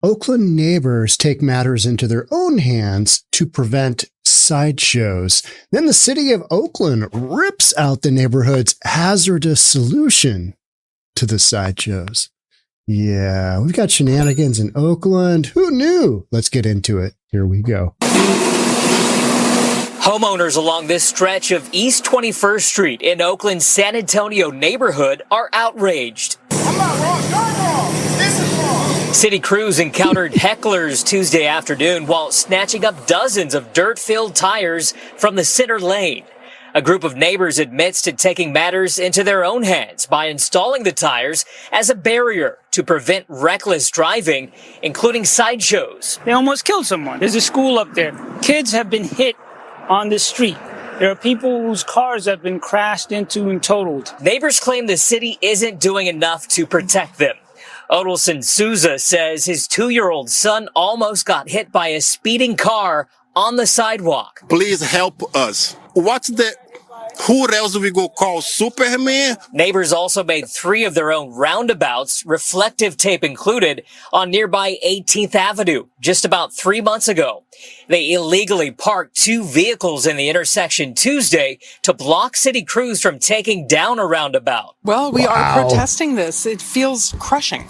Oakland neighbors take matters into their own hands to prevent sideshows. Then the city of Oakland rips out the neighborhood's hazardous solution to the sideshows. Yeah, we've got shenanigans in Oakland. Who knew? Let's get into it. Here we go. Homeowners along this stretch of East 21st Street in Oakland's San Antonio neighborhood are outraged. I'm not wrong. You're wrong. This is wrong. City crews encountered hecklers Tuesday afternoon while snatching up dozens of dirt-filled tires from the center lane. A group of neighbors admits to taking matters into their own hands by installing the tires as a barrier to prevent reckless driving, including sideshows. They almost killed someone. There's a school up there. Kids have been hit on the street. There are people whose cars have been crashed into and totaled. Neighbors claim the city isn't doing enough to protect them. Odilson Souza says his 2-year-old son almost got hit by a speeding car on the sidewalk. Please help us. Who else we go call? Superman? Neighbors also made 3 of their own roundabouts, reflective tape included, on nearby 18th Avenue just about 3 months ago. They illegally parked 2 vehicles in the intersection Tuesday to block city crews from taking down a roundabout. Well, we are protesting this. It feels crushing.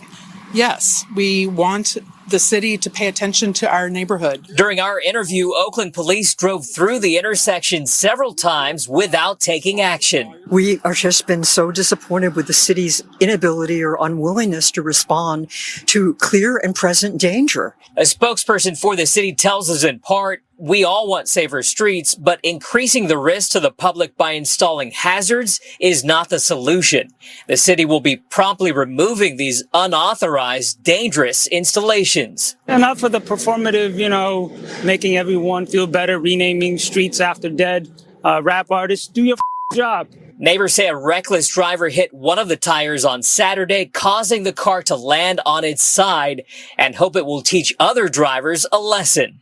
Yes, we want the city to pay attention to our neighborhood. During our interview, Oakland police drove through the intersection several times without taking action. We are just been so disappointed with the city's inability or unwillingness to respond to clear and present danger. A spokesperson for the city tells us in part, we all want safer streets, but increasing the risk to the public by installing hazards is not the solution. The city will be promptly removing these unauthorized, dangerous installations. Enough of the performative, making everyone feel better, renaming streets after dead rap artists. Do your job. Neighbors say a reckless driver hit one of the tires on Saturday, causing the car to land on its side, and hope it will teach other drivers a lesson.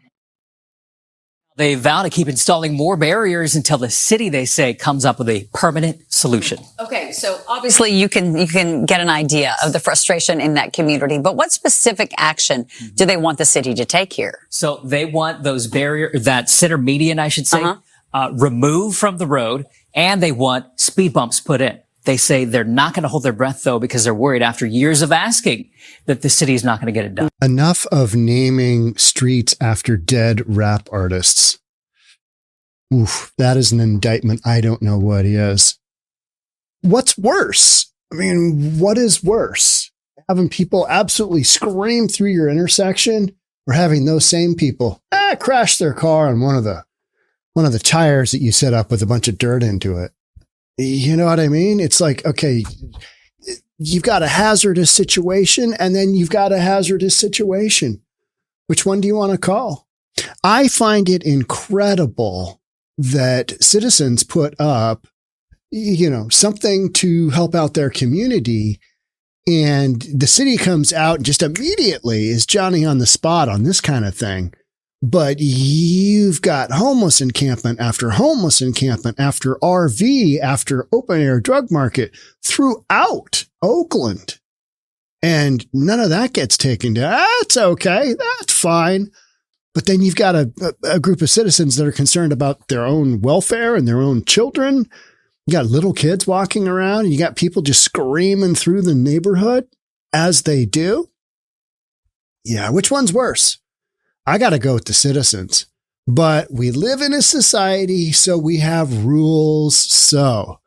They vow to keep installing more barriers until the city, they say, comes up with a permanent solution. Okay, so obviously you can get an idea of the frustration in that community, but what specific action do they want the city to take here? So they want those that center median, I should say, removed from the road, and they want speed bumps put in. They say they're not going to hold their breath, though, because they're worried after years of asking that the city is not going to get it done. Enough of naming streets after dead rap artists. Oof, that is an indictment. I don't know what is. What's worse? I mean, what is worse? Having people absolutely scream through your intersection, or having those same people crash their car on one of the tires that you set up with a bunch of dirt into it. You know what I mean? It's like, okay, you've got a hazardous situation and then you've got a hazardous situation. Which one do you want to call? I find it incredible that citizens put up, something to help out their community, and the city comes out and just immediately is Johnny on the spot on this kind of thing. But you've got homeless encampment after homeless encampment after RV after open air drug market throughout Oakland. And none of that gets taken down. That's okay. That's fine. But then you've got a group of citizens that are concerned about their own welfare and their own children. You got little kids walking around, and you got people just screaming through the neighborhood as they do. Yeah, which one's worse? I got to go with the citizens, but we live in a society, so we have rules. So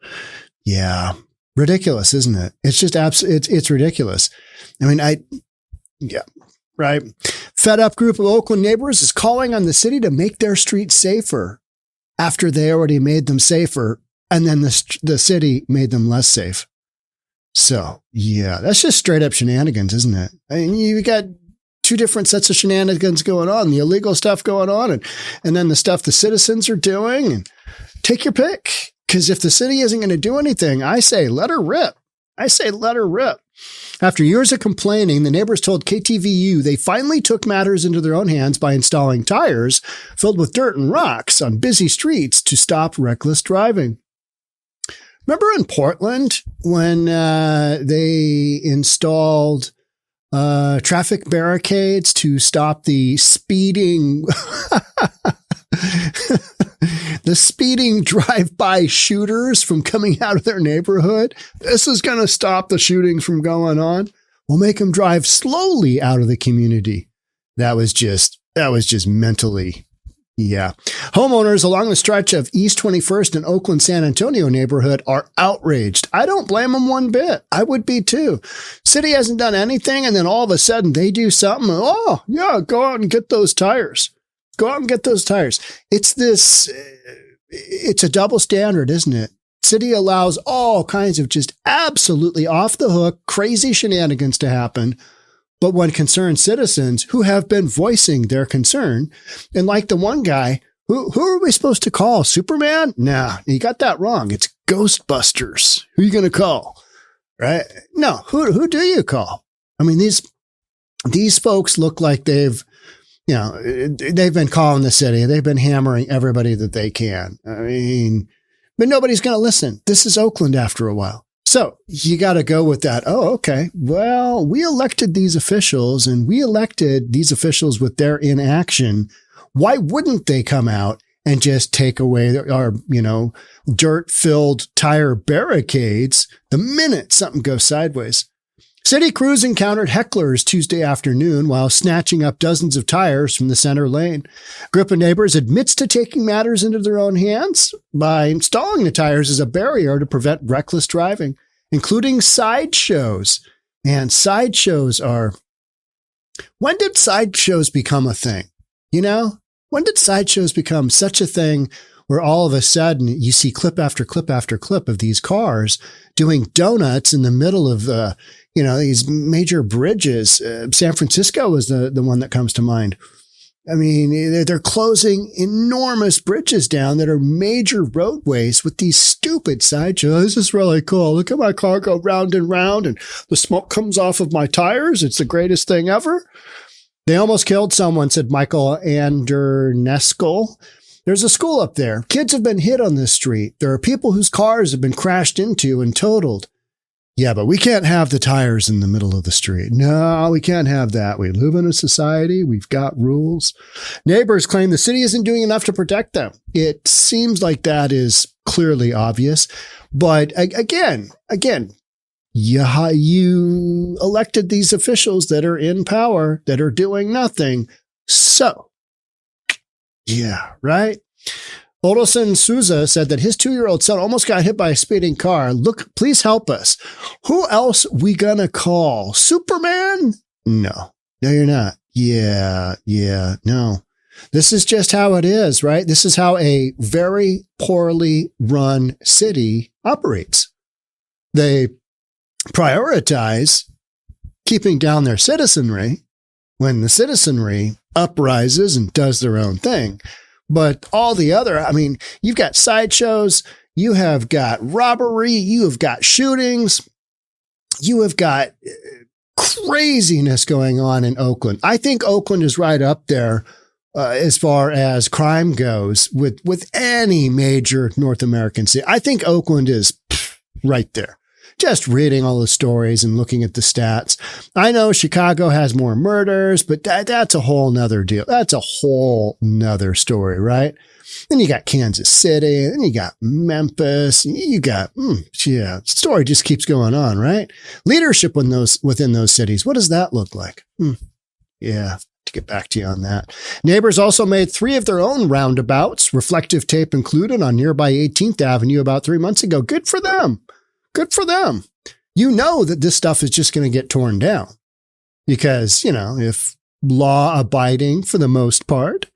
yeah, ridiculous, isn't it? It's just it's ridiculous. I mean, right. Fed up group of Oakland neighbors is calling on the city to make their streets safer after they already made them safer. And then the city made them less safe. So yeah, that's just straight up shenanigans, isn't it? I mean, you got 2 different sets of shenanigans going on, the illegal stuff going on, and then the stuff the citizens are doing. And take your pick. Because if the city isn't going to do anything, I say let her rip. After years of complaining, the neighbors told KTVU they finally took matters into their own hands by installing tires filled with dirt and rocks on busy streets to stop reckless driving. Remember in Portland when they installed traffic barricades to stop the speeding, the speeding drive-by shooters from coming out of their neighborhood. This is going to stop the shootings from going on. We'll make them drive slowly out of the community. That was just mentally. Yeah. Homeowners along the stretch of East 21st and Oakland San Antonio neighborhood are outraged. I don't blame them one bit. I would be too. City hasn't done anything, and then all of a sudden they do something. Oh, yeah, go out and get those tires. Go out and get those tires. It's a double standard, isn't it? City allows all kinds of just absolutely off the hook, crazy shenanigans to happen. But when concerned citizens who have been voicing their concern, and like the one guy, who are we supposed to call? Superman? Nah, you got that wrong. It's Ghostbusters. Who are you going to call? Right? No, who do you call? I mean, these folks look like they've been calling the city. They've been hammering everybody that they can. I mean, but nobody's going to listen. This is Oakland after a while. So you got to go with that. Oh, okay. Well, we elected these officials and we elected these officials with their inaction. Why wouldn't they come out and just take away our, dirt-filled tire barricades the minute something goes sideways? City crews encountered hecklers Tuesday afternoon while snatching up dozens of tires from the center lane. A group of neighbors admits to taking matters into their own hands by installing the tires as a barrier to prevent reckless driving, including sideshows. And sideshows are... When did sideshows become a thing? When did sideshows become such a thing where all of a sudden you see clip after clip after clip of these cars doing donuts in the middle of these major bridges? San Francisco was the one that comes to mind. I mean, they're closing enormous bridges down that are major roadways with these stupid sideshows. This is really cool. Look at my car go round and round and the smoke comes off of my tires. It's the greatest thing ever. They almost killed someone, said Michael Anderneskel. There's a school up there. Kids have been hit on this street. There are people whose cars have been crashed into and totaled. Yeah, but we can't have the tires in the middle of the street. No, we can't have that. We live in a society. We've got rules. Neighbors claim the city isn't doing enough to protect them. It seems like that is clearly obvious. But again, you elected these officials that are in power, that are doing nothing. So, yeah, right? Olson Souza said that his 2-year-old son almost got hit by a speeding car. Look, please help us. Who else we gonna call? Superman? No, you're not. Yeah, no. This is just how it is, right? This is how a very poorly run city operates. They prioritize keeping down their citizenry when the citizenry uprises and does their own thing. But all the other, you've got sideshows, you have got robbery, you have got shootings, you have got craziness going on in Oakland. I think Oakland is right up there as far as crime goes with any major North American city. I think Oakland is right there. Just reading all the stories and looking at the stats. I know Chicago has more murders, but that's a whole nother deal. That's a whole nother story, right? Then you got Kansas City, then you got Memphis, you got, the story just keeps going on, right? Leadership within those cities, what does that look like? Yeah, to get back to you on that. Neighbors also made 3 of their own roundabouts, reflective tape included, on nearby 18th Avenue about 3 months ago. Good for them. Good for them. You know that this stuff is just going to get torn down because, if law abiding for the most part,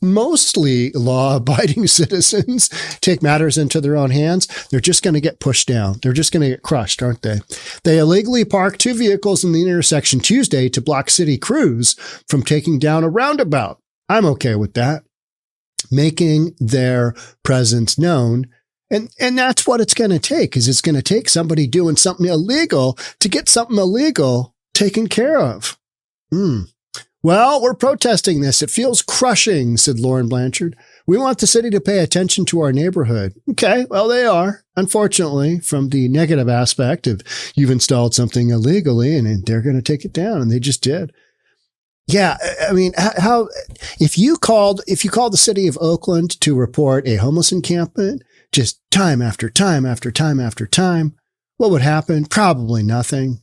mostly law abiding citizens take matters into their own hands, they're just going to get pushed down. They're just going to get crushed, aren't they? They illegally parked 2 vehicles in the intersection Tuesday to block city crews from taking down a roundabout. I'm okay with that. Making their presence known. And that's what it's going to take, is it's going to take somebody doing something illegal to get something illegal taken care of. Well, we're protesting this. It feels crushing, said Lauren Blanchard. We want the city to pay attention to our neighborhood. Okay, well, they are. Unfortunately, from the negative aspect of you've installed something illegally and they're going to take it down, and they just did. Yeah, I mean, how if you called the city of Oakland to report a homeless encampment just time after time after time after time, what would happen? Probably nothing.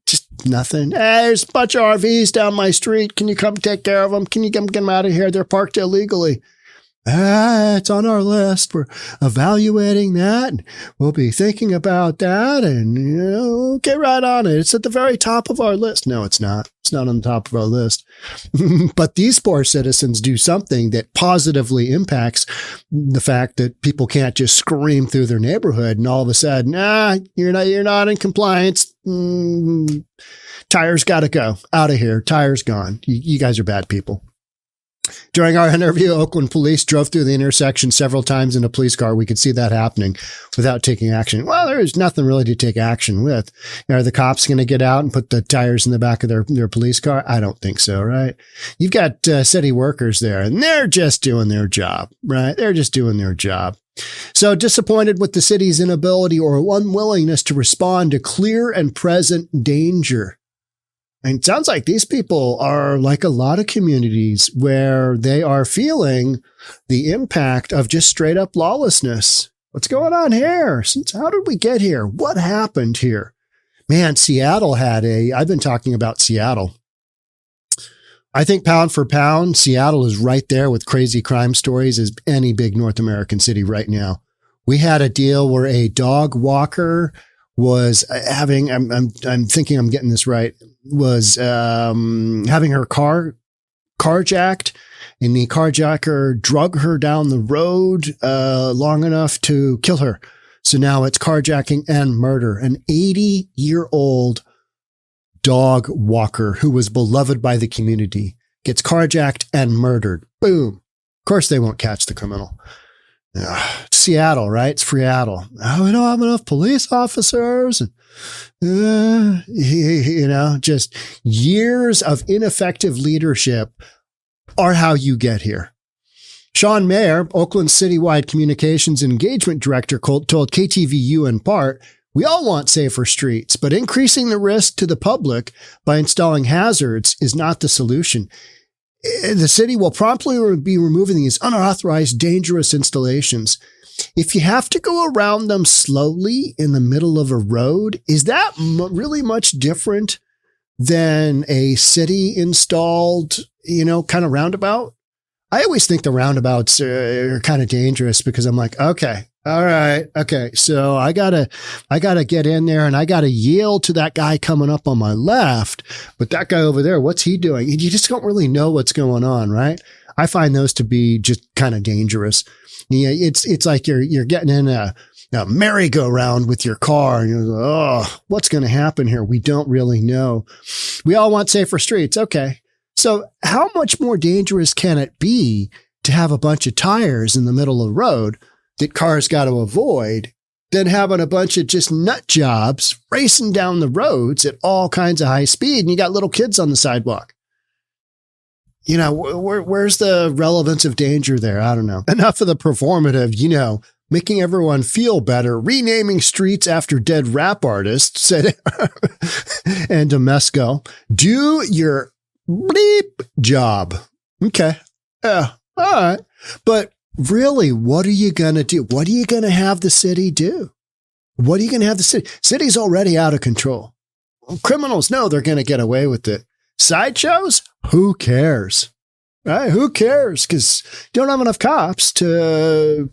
Just nothing. Hey, there's a bunch of RVs down my street. Can you come take care of them? Can you come get them out of here? They're parked illegally. It's on our list. We're evaluating that. And we'll be thinking about that, and get right on it. It's at the very top of our list. No, it's not. It's not on the top of our list. But these poor citizens do something that positively impacts the fact that people can't just scream through their neighborhood and all of a sudden, you're not in compliance. Tires got to go out of here. Tires gone. You guys are bad people. During our interview, Oakland police drove through the intersection several times in a police car. We could see that happening without taking action. Well, there's nothing really to take action with. Are the cops going to get out and put the tires in the back of their police car? I don't think so, right? You've got city workers there, and they're just doing their job, right? They're just doing their job. So disappointed with the city's inability or unwillingness to respond to clear and present danger. And it sounds like these people are like a lot of communities where they are feeling the impact of just straight up lawlessness. What's going on here? How did we get here? What happened here? Man, Seattle I've been talking about Seattle. I think pound for pound, Seattle is right there with crazy crime stories as any big North American city right now. We had a deal where a dog walker was having, I'm thinking I'm getting this right, was having her car carjacked, and the carjacker drug her down the road long enough to kill her. So now it's carjacking and murder. An 80-year-old dog walker who was beloved by the community gets carjacked and murdered. Boom. Of course they won't catch the criminal. Seattle, right? It's Seattle. Oh, we don't have enough police officers. Just years of ineffective leadership are how you get here. Sean Mayer, Oakland's citywide communications and engagement director, told KTVU in part, "We all want safer streets, but increasing the risk to the public by installing hazards is not the solution. The city will promptly be removing these unauthorized, dangerous installations. If you have to go around them slowly in the middle of a road, is that really much different than a city installed, kind of roundabout?" I always think the roundabouts are kind of dangerous because I'm like, okay, all right, okay, so I gotta get in there and I gotta yield to that guy coming up on my left, but that guy over there, what's he doing? You just don't really know what's going on, right? I find those to be just kind of dangerous. Yeah, it's like you're getting in a merry-go-round with your car, and you're like, oh, what's going to happen here? We don't really know. We all want safer streets, okay. So how much more dangerous can it be to have a bunch of tires in the middle of the road that cars got to avoid than having a bunch of just nut jobs racing down the roads at all kinds of high speed, and you got little kids on the sidewalk? Where's the relevance of danger there? I don't know. Enough of the performative, making everyone feel better, renaming streets after dead rap artists, said and Domesco. Do your bleep job. Okay. Yeah. All right. But really, what are you going to do? What are you going to have the city do? What are you going to have the city? City's already out of control. Well, criminals know they're going to get away with it. Sideshows? Who cares? Right? Who cares? Because you don't have enough cops to,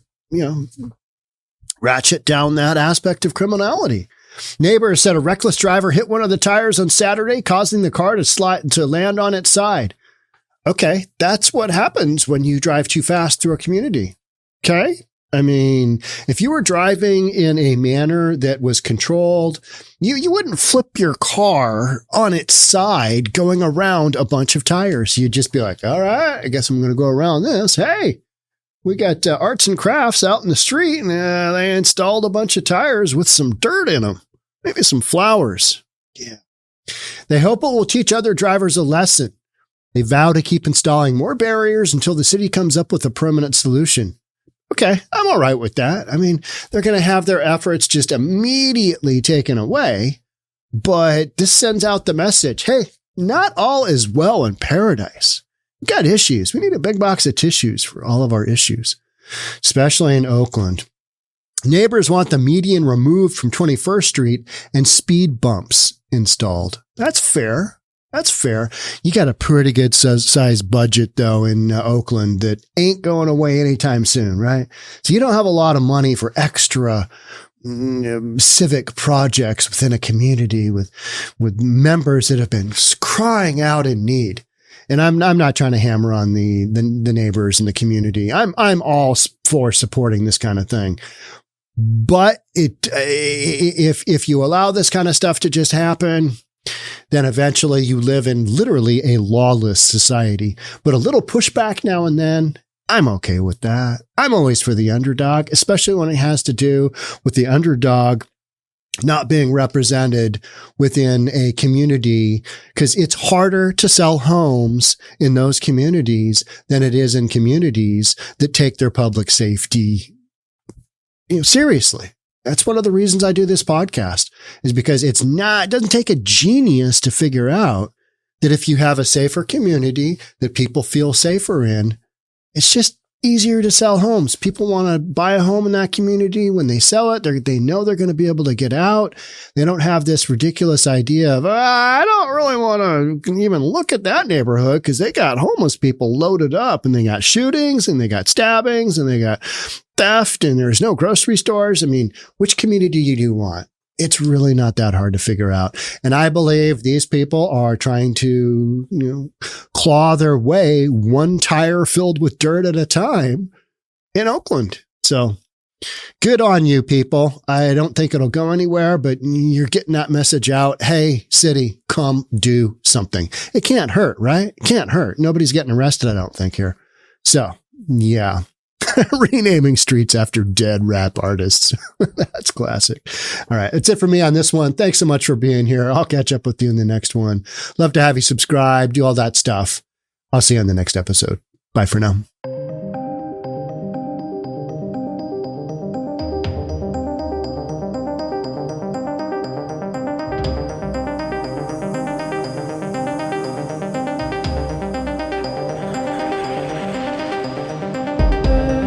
ratchet down that aspect of criminality. Neighbors said a reckless driver hit one of the tires on Saturday, causing the car to land on its side. Okay, that's what happens when you drive too fast through a community. Okay? I mean, if you were driving in a manner that was controlled, you wouldn't flip your car on its side going around a bunch of tires. You'd just be like, all right, I guess I'm going to go around this. Hey, we got arts and crafts out in the street, and they installed a bunch of tires with some dirt in them, maybe some flowers. Yeah. They hope it will teach other drivers a lesson. They vow to keep installing more barriers until the city comes up with a permanent solution. Okay, I'm all right with that. I mean, they're going to have their efforts just immediately taken away, but this sends out the message, hey, not all is well in paradise. We've got issues. We need a big box of tissues for all of our issues, especially in Oakland. Neighbors want the median removed from 21st Street and speed bumps installed. That's fair. That's fair. You got a pretty good size budget, though, in Oakland that ain't going away anytime soon, right? So you don't have a lot of money for extra civic projects within a community with members that have been crying out in need. And I'm not trying to hammer on the neighbors in the community. I'm all for supporting this kind of thing. But if you allow this kind of stuff to just happen, then eventually you live in literally a lawless society. But a little pushback now and then, I'm okay with that. I'm always for the underdog, especially when it has to do with the underdog not being represented within a community, because it's harder to sell homes in those communities than it is in communities that take their public safety seriously. That's one of the reasons I do this podcast, is because it doesn't take a genius to figure out that if you have a safer community that people feel safer in, it's just easier to sell homes. People want to buy a home in that community. When they sell it, they know they're going to be able to get out. They don't have this ridiculous idea of, I don't really want to even look at that neighborhood because they got homeless people loaded up and they got shootings and they got stabbings and they got theft and there's no grocery stores. I mean, which community do you want? It's really not that hard to figure out. And I believe these people are trying to, claw their way one tire filled with dirt at a time in Oakland. So good on you, people. I don't think it'll go anywhere, but you're getting that message out. Hey, city, come do something. It can't hurt, right? It can't hurt. Nobody's getting arrested, I don't think, here. So, yeah. Renaming streets after dead rap artists. That's classic. All right. That's it for me on this one. Thanks so much for being here. I'll catch up with you in the next one. Love to have you subscribe, do all that stuff. I'll see you on the next episode. Bye for now.